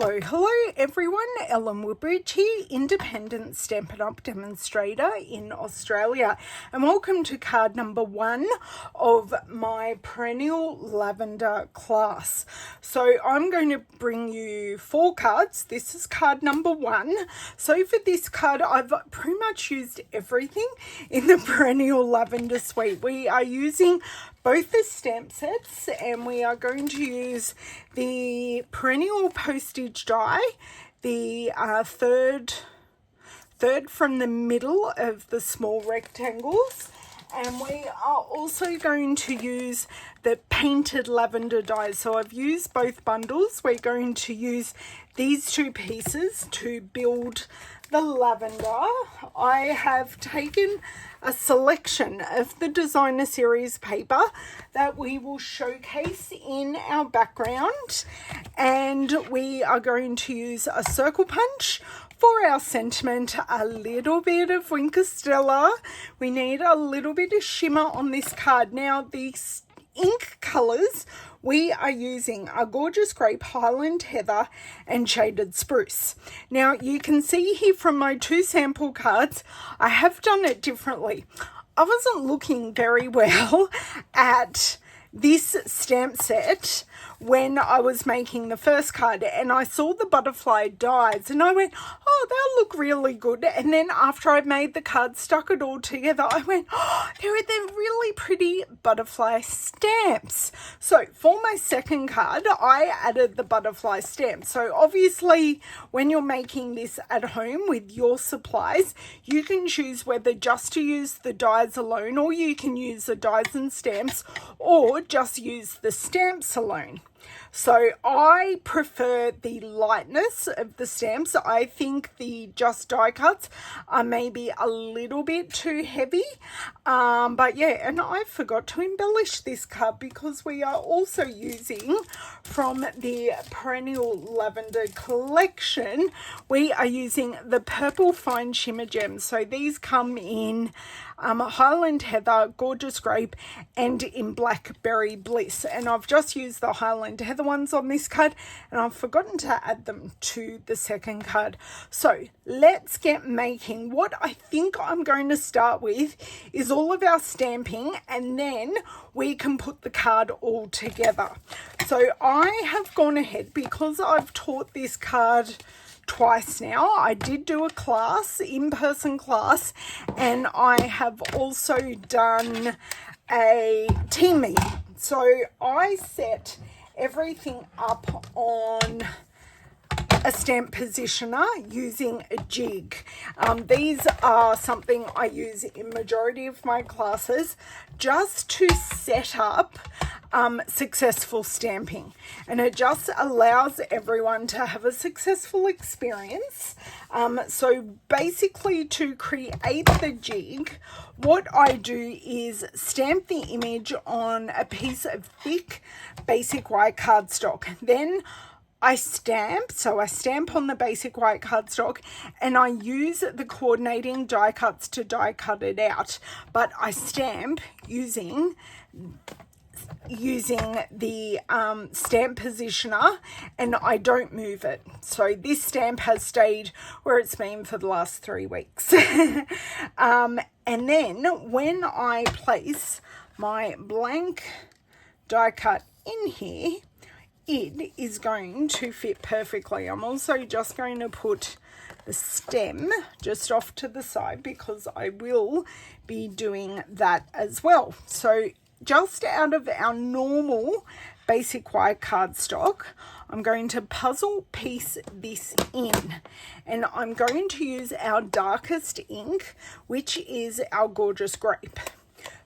Hello everyone, Ellen Woodbridge here, independent Stampin' Up! Demonstrator in Australia, and welcome to card number 1 of my Perennial Lavender class. So I'm going to bring you 4 cards. This is card number 1. So for this card, I've pretty much used everything in the Perennial Lavender suite. We are using both the stamp sets, and we are going to use the Perennial Postage die, the third from the middle of the small rectangles, and we are also going to use the painted lavender die. So I've used both bundles. We're going to use these 2 pieces to build the lavender. I have taken a selection of the designer series paper that we will showcase in our background, and we are going to use a circle punch for our sentiment, a little bit of Winkestella. We need a little bit of shimmer on this card. Now these ink colors we are using a gorgeous grape, Highland heather, and shaded spruce. Now you can see here from my 2 sample cards, I have done it differently. I wasn't looking very well at this stamp set when I was making the first card, and I saw the butterfly dies and I went, oh, they'll look really good. And then after I made the card, stuck it all together, I went, oh, they're really pretty butterfly stamps. So for my second card, I added the butterfly stamp. So obviously when you're making this at home with your supplies, you can choose whether just to use the dies alone, or you can use the dies and stamps, or just use the stamps alone. So I prefer the lightness of the stamps. I think the just die cuts are maybe a little bit too heavy. But yeah, and I forgot to embellish this card because we are also using from the Perennial Lavender collection, we are using the purple fine shimmer gems. So these come in Highland heather, gorgeous grape, and in blackberry bliss. And I've just used the Highland heather ones on this card, and I've forgotten to add them to the second card. So let's get making. What I think I'm going to start with is all of our stamping, and then we can put the card all together. So I have gone ahead, because I've taught this card twice now. I did do a class, in-person class, and I have also done a team meeting. So I set everything up on a stamp positioner using a jig. These are something I use in majority of my classes just to set up successful stamping, and it just allows everyone to have a successful experience. So basically, to create the jig, what I do is stamp the image on a piece of thick basic white cardstock. Then I stamp, so I stamp on the basic white cardstock, and I use the coordinating die cuts to die cut it out, but I stamp using the stamp positioner, and I don't move it. So this stamp has stayed where it's been for the last 3 weeks. And then when I place my blank die cut in here, it is going to fit perfectly. I'm also just going to put the stem just off to the side because I will be doing that as well. So just out of our normal basic white cardstock, I'm going to puzzle piece this in, and I'm going to use our darkest ink, which is our gorgeous grape.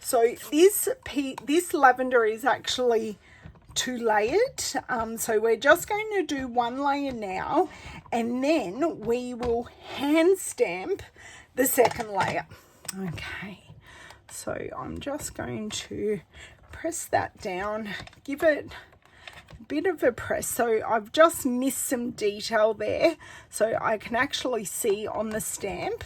So this lavender is actually 2 layered, so we're just going to do 1 layer now, and then we will hand stamp the second layer. Okay, so I'm just going to press that down, give it a bit of a press. So I've just missed some detail there, so I can actually see on the stamp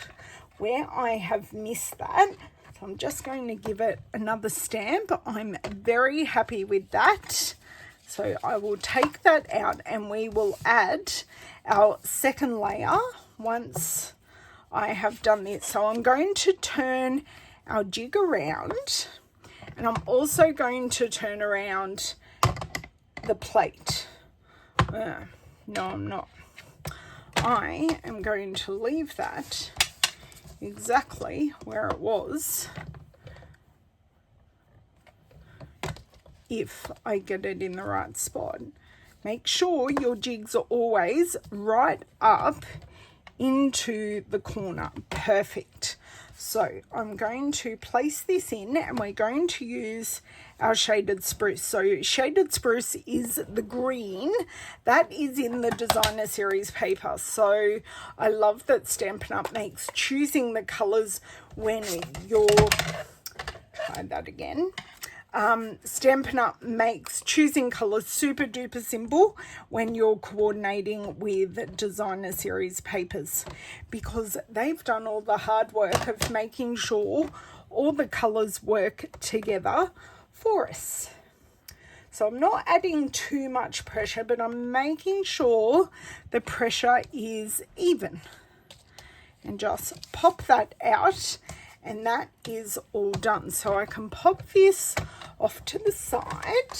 where I have missed that. So I'm just going to give it another stamp. I'm very happy with that. So I will take that out and we will add our second layer once I have done this. So I'm going to turn our jig around, and I'm also going to turn around the plate. No, I'm not. I am going to leave that exactly where it was if I get it in the right spot. Make sure your jigs are always right up into the corner. Perfect. So I'm going to place this in, and we're going to use our shaded spruce. So shaded spruce is the green that is in the designer series paper. So I love that Stampin' Up makes choosing the colors when you're, try that again. Stampin' Up makes choosing colours super duper simple when you're coordinating with designer series papers, because they've done all the hard work of making sure all the colours work together for us. So I'm not adding too much pressure, but I'm making sure the pressure is even. And just pop that out, and that is all done. So I can pop this off to the side,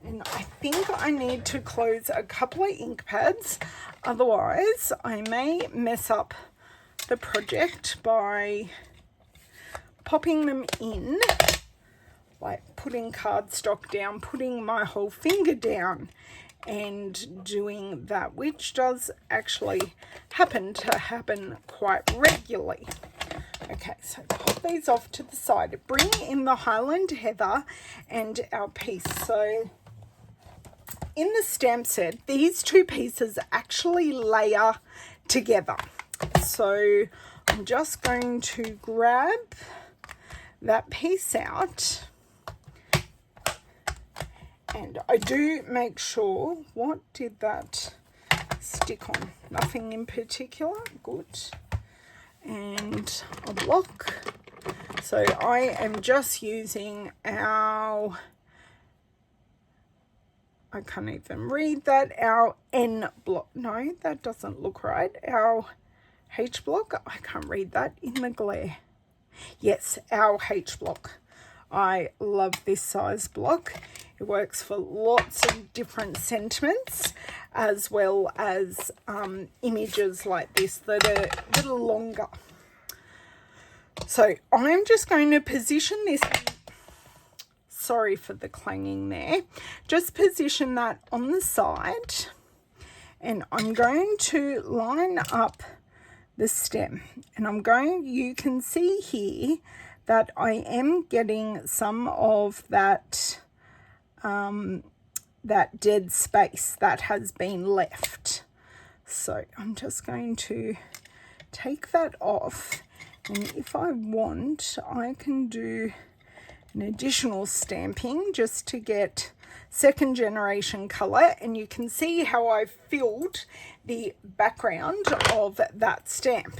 and I think I need to close a couple of ink pads, otherwise I may mess up the project by popping them in, like putting cardstock down, putting my whole finger down and doing that, which does actually happen quite regularly. Okay, so pop these off to the side. Bring in the Highland Heather and our piece. So in the stamp set, these two pieces actually layer together. So I'm just going to grab that piece out, and I do make sure, what did that stick on? Nothing in particular. Good. And a block. So I am just using our, I can't even read that, our N block. No, that doesn't look right. Our H block. I can't read that in the glare. Yes, our H block. I love this size block. It works for lots of different sentiments, as well as images like this that are a little longer. So I'm just going to position this, sorry for the clanging there, just position that on the side, and I'm going to line up the stem, and you can see here that I am getting some of that that dead space that has been left. So I'm just going to take that off, and if I want, I can do an additional stamping just to get second generation color, and you can see how I've filled the background of that stamp.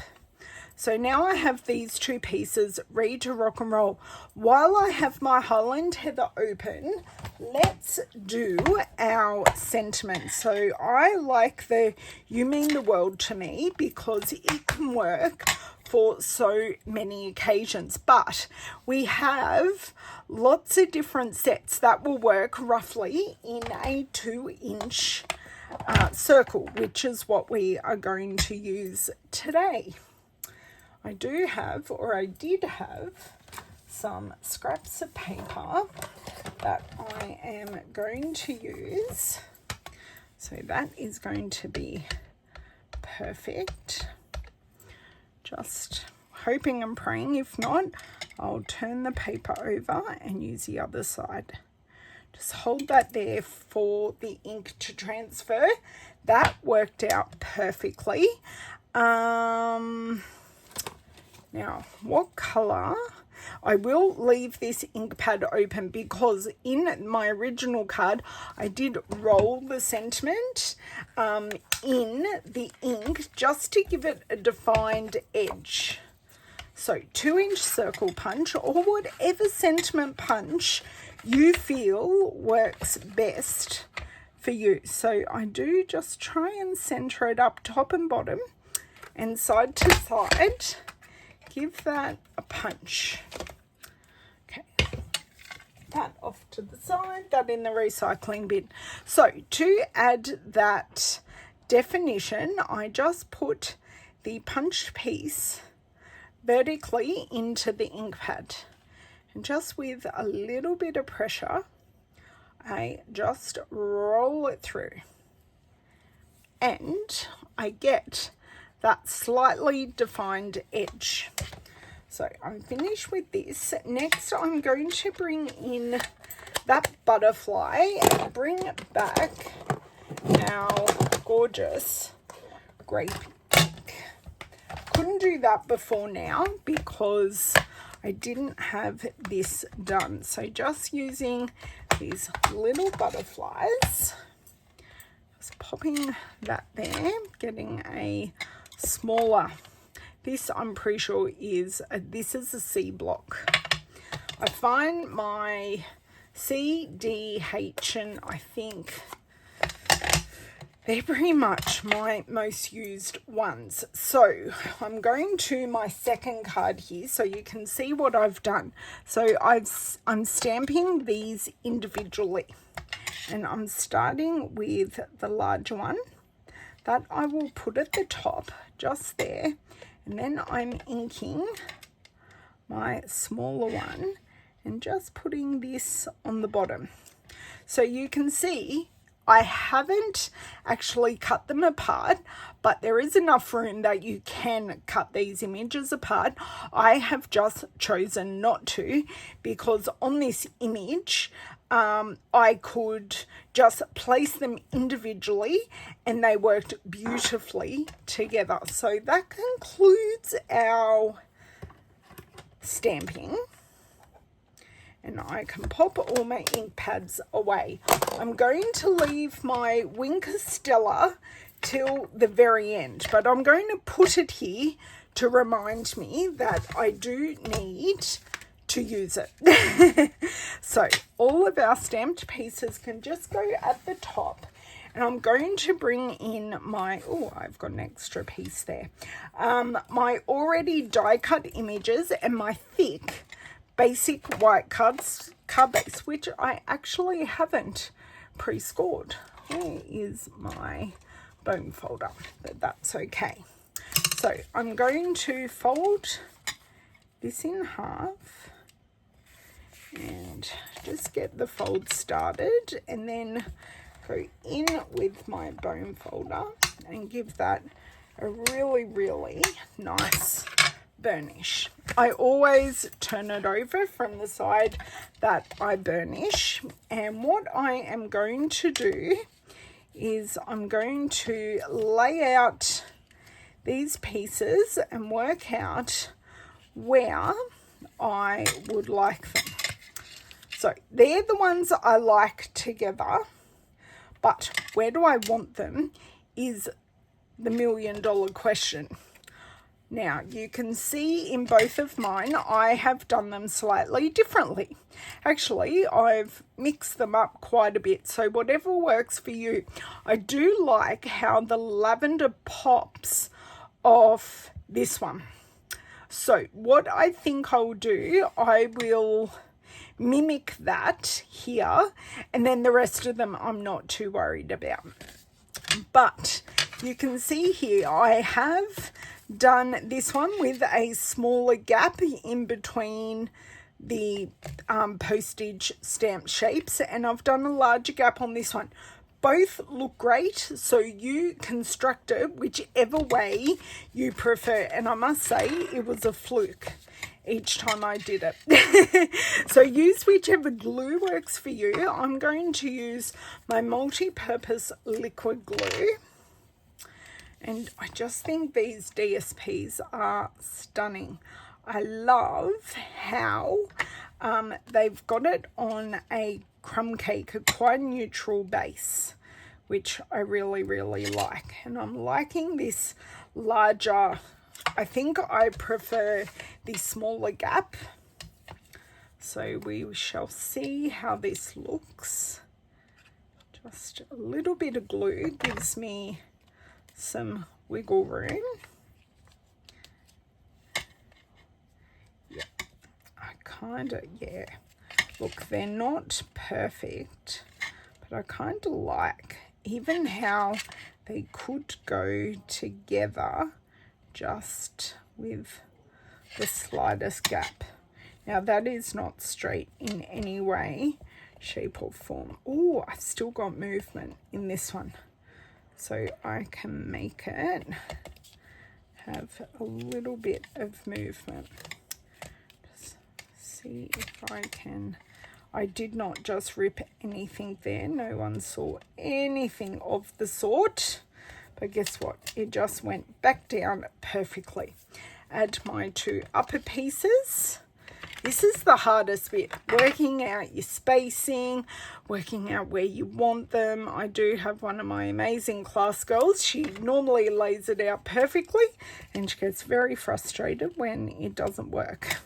So now I have these two pieces ready to rock and roll. While I have my Highland Heather open, let's do our sentiment. So I like the "You Mean the World to Me" because it can work for so many occasions, but we have lots of different sets that will work roughly in a 2-inch circle, which is what we are going to use today. I did have some scraps of paper that I am going to use. So that is going to be perfect. Just hoping and praying. If not, I'll turn the paper over and use the other side. Just hold that there for the ink to transfer. That worked out perfectly. Now, what color? I will leave this ink pad open because in my original card, I did roll the sentiment in the ink just to give it a defined edge. So 2-inch circle punch, or whatever sentiment punch you feel works best for you. So I do just try and center it up top and bottom and side to side. Give that a punch. Okay, that off to the side, that in the recycling bin. So to add that definition, I just put the punch piece vertically into the ink pad, and just with a little bit of pressure, I just roll it through, and I get that slightly defined edge. So I'm finished with this. Next, I'm going to bring in that butterfly and bring back our gorgeous grape ink. Couldn't do that before now because I didn't have this done. So just using these little butterflies, just popping that there, getting a smaller, this I'm pretty sure is this is a C block. I find my C, D, H, and I think they're pretty much my most used ones. So I'm going to my second card here so you can see what I've done. So I'm stamping these individually, and I'm starting with the larger one that I will put at the top just there, and then I'm inking my smaller one and just putting this on the bottom. So you can see I haven't actually cut them apart, but there is enough room that you can cut these images apart. I have just chosen not to because on this image, I could just place them individually and they worked beautifully together. So that concludes our stamping. And I can pop all my ink pads away. I'm going to leave my Winker Stella till the very end, but I'm going to put it here to remind me that I do need to use it. So all of our stamped pieces can just go at the top, and I'm going to bring in my, oh, I've got an extra piece there, my already die cut images and my thick basic white card base, which I actually haven't pre-scored. Where is my bone folder? But that's okay. So I'm going to fold this in half and just get the fold started, and then go in with my bone folder and give that a really, really nice burnish. I always turn it over from the side that I burnish, and what I am going to do is I'm going to lay out these pieces and work out where I would like them. So they're the ones I like together, but where do I want them is the $1,000,000 question. Now, you can see in both of mine, I have done them slightly differently. Actually, I've mixed them up quite a bit, so whatever works for you. I do like how the lavender pops off this one. So what I think I'll do, I will mimic that here, and then the rest of them I'm not too worried about. But you can see here, I have done this one with a smaller gap in between the postage stamp shapes, and I've done a larger gap on this one. Both look great, so you construct it whichever way you prefer, and I must say it was a fluke each time I did it. So use whichever glue works for you. I'm going to use my multi-purpose liquid glue. And I just think these DSPs are stunning. I love how they've got it on a crumb cake, a quite neutral base, which I really, really like. And I'm liking this larger I think I prefer the smaller gap. So we shall see how this looks. Just a little bit of glue gives me some wiggle room. Yeah, I kind of, yeah. Look, they're not perfect, but I kind of like even how they could go together just with the slightest gap. Now that is not straight in any way, shape or form. Oh, I've still got movement in this one. So I can make it have a little bit of movement. Just see if I can. I did not just rip anything there. No one saw anything of the sort. But guess what? It just went back down perfectly. Add my two upper pieces. This is the hardest bit, working out your spacing, working out where you want them. I do have one of my amazing class girls. She normally lays it out perfectly and she gets very frustrated when it doesn't work.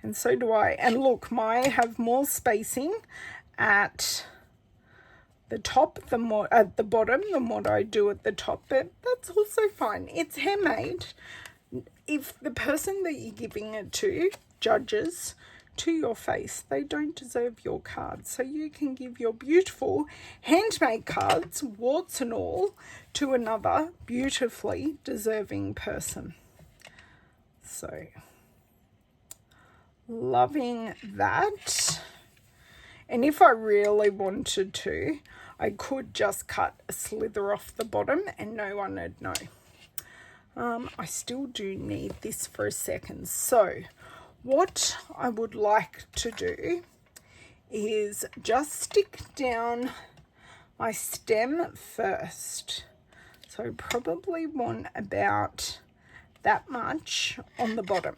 And so do I. And look, I have more spacing at the top at the bottom than what I do at the top, but that's also fine. It's handmade. If the person that you're giving it to judges to your face, they don't deserve your card. So you can give your beautiful handmade cards, warts and all, to another beautifully deserving person. So loving that. And if I really wanted to, I could just cut a slither off the bottom and no one would know. I still do need this for a second. So what I would like to do is just stick down my stem first. So I probably want about that much on the bottom.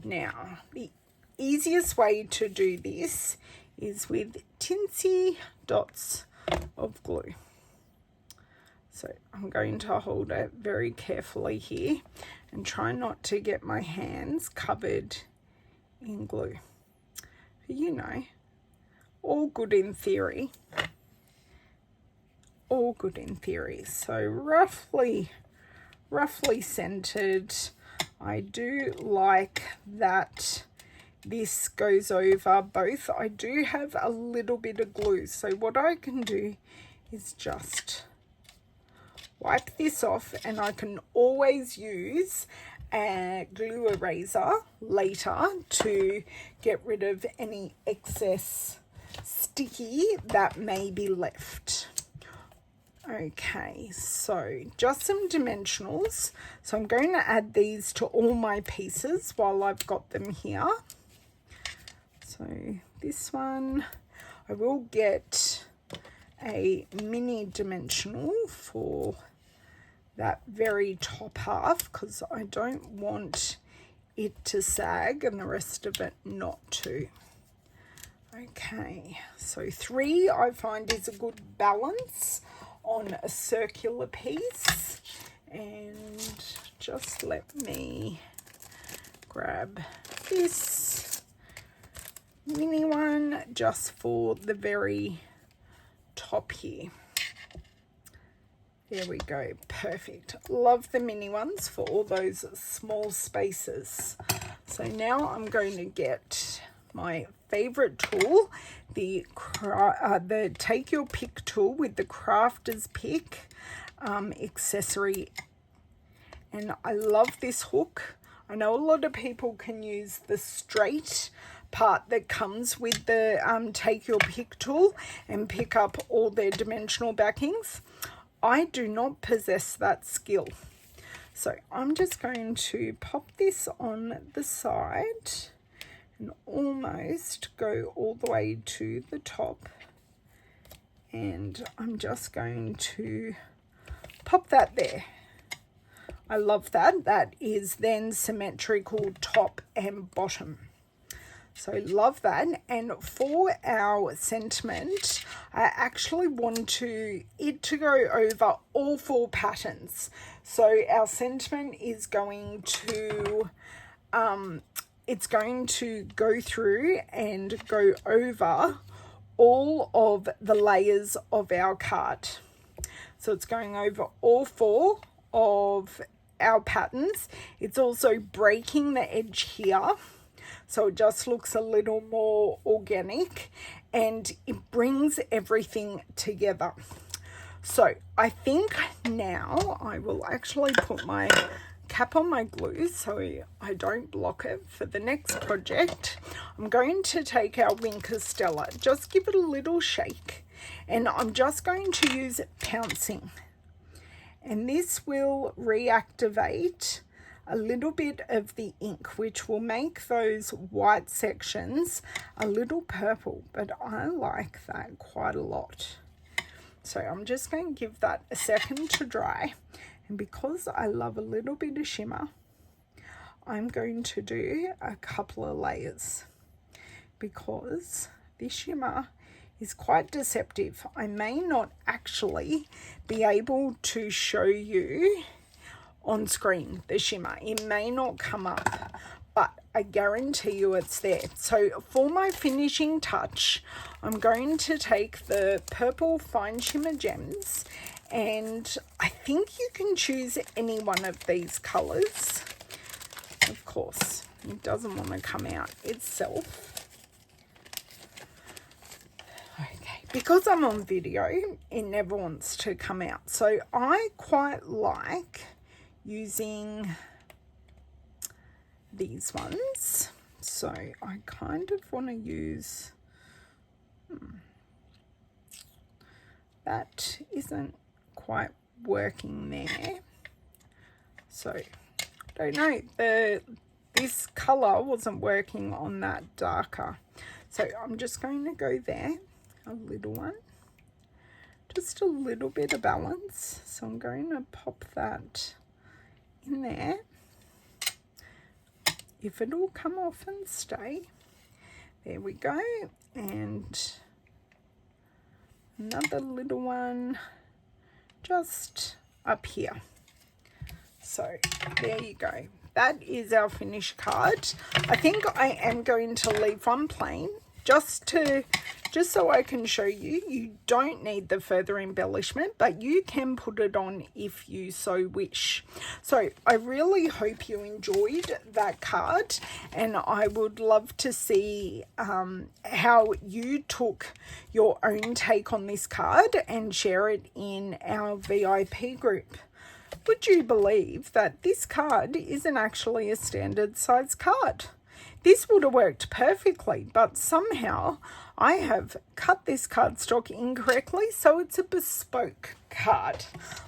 Now, the easiest way to do this is with tinsy dots of glue. So I'm going to hold it very carefully here and try not to get my hands covered in glue. You know, all good in theory. All good in theory. So roughly centered. I do like that this goes over both. I do have a little bit of glue. So what I can do is just wipe this off, and I can always use a glue eraser later to get rid of any excess sticky that may be left. Okay, so just some dimensionals. So I'm going to add these to all my pieces while I've got them here. So this one, I will get a mini dimensional for that very top half because I don't want it to sag and the rest of it not to. Okay, so 3 I find is a good balance on a circular piece. And just let me grab this mini one just for the very top here. There we go, perfect. Love the mini ones for all those small spaces. So now I'm going to get my favorite tool, the Take Your Pick tool with the Crafter's Pick accessory. And I love this hook. I know a lot of people can use the straight part that comes with the Take Your Pick tool and pick up all their dimensional backings. I do not possess that skill. So I'm just going to pop this on the side and almost go all the way to the top. And I'm just going to pop that there. I love that. That is then symmetrical top and bottom. So love that. And for our sentiment, I actually want it to go over all 4 patterns. So our sentiment is going to it's going to go through and go over all of the layers of our card. So it's going over all 4 of our patterns. It's also breaking the edge here, so it just looks a little more organic, and it brings everything together. So I think now I will actually put my cap on my glue so I don't block it for the next project. I'm going to take our Winker Stella, just give it a little shake, and I'm just going to use pouncing. And this will reactivate a little bit of the ink, which will make those white sections a little purple, but I like that quite a lot. So I'm just going to give that a second to dry. And because I love a little bit of shimmer, I'm going to do a couple of layers, because this shimmer is quite deceptive. I may not actually be able to show you on screen the shimmer. It may not come up, but I guarantee you it's there. So for my finishing touch, I'm going to take the purple fine shimmer gems, and I think you can choose any one of these colors. Of course, it doesn't want to come out itself. Okay, because I'm on video, it never wants to come out. So I quite like using these ones. So I kind of want to use, that isn't quite working there. So I don't know, this color wasn't working on that darker. So I'm just going to go there, a little one, just a little bit of balance. So I'm going to pop that in there. If it'll come off and stay, there we go. And another little one just up here. So there you go. That is our finished card. I think I am going to leave one plain just so I can show you. You don't need the further embellishment, but you can put it on if you so wish. So I really hope you enjoyed that card, and I would love to see how you took your own take on this card and share it in our VIP group. Would you believe that this card isn't actually a standard size card? This would have worked perfectly, but somehow I have cut this cardstock incorrectly, so it's a bespoke card.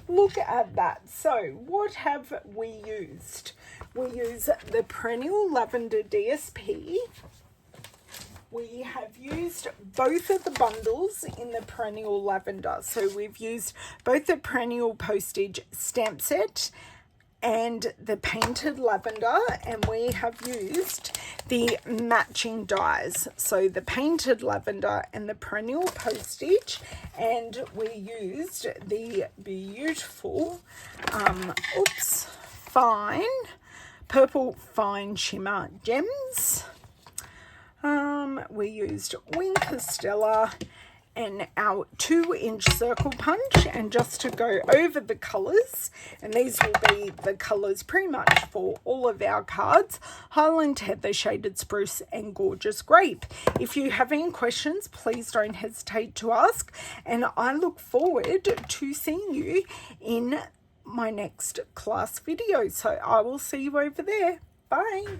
Look at that. So what have we used? We use the Perennial Lavender DSP. We have used both of the bundles in the Perennial Lavender. So we've used both the Perennial Postage stamp set and the painted lavender, and we have used the matching dies, so the painted lavender and the Perennial Postage, and we used the beautiful fine purple fine shimmer gems. We used Winker Stella and our 2-inch circle punch, and just to go over the colors, and these will be the colors pretty much for all of our cards: Highland Heather, Shaded Spruce, and Gorgeous Grape. If you have any questions, please don't hesitate to ask, and I look forward to seeing you in my next class video. So I will see you over there. Bye.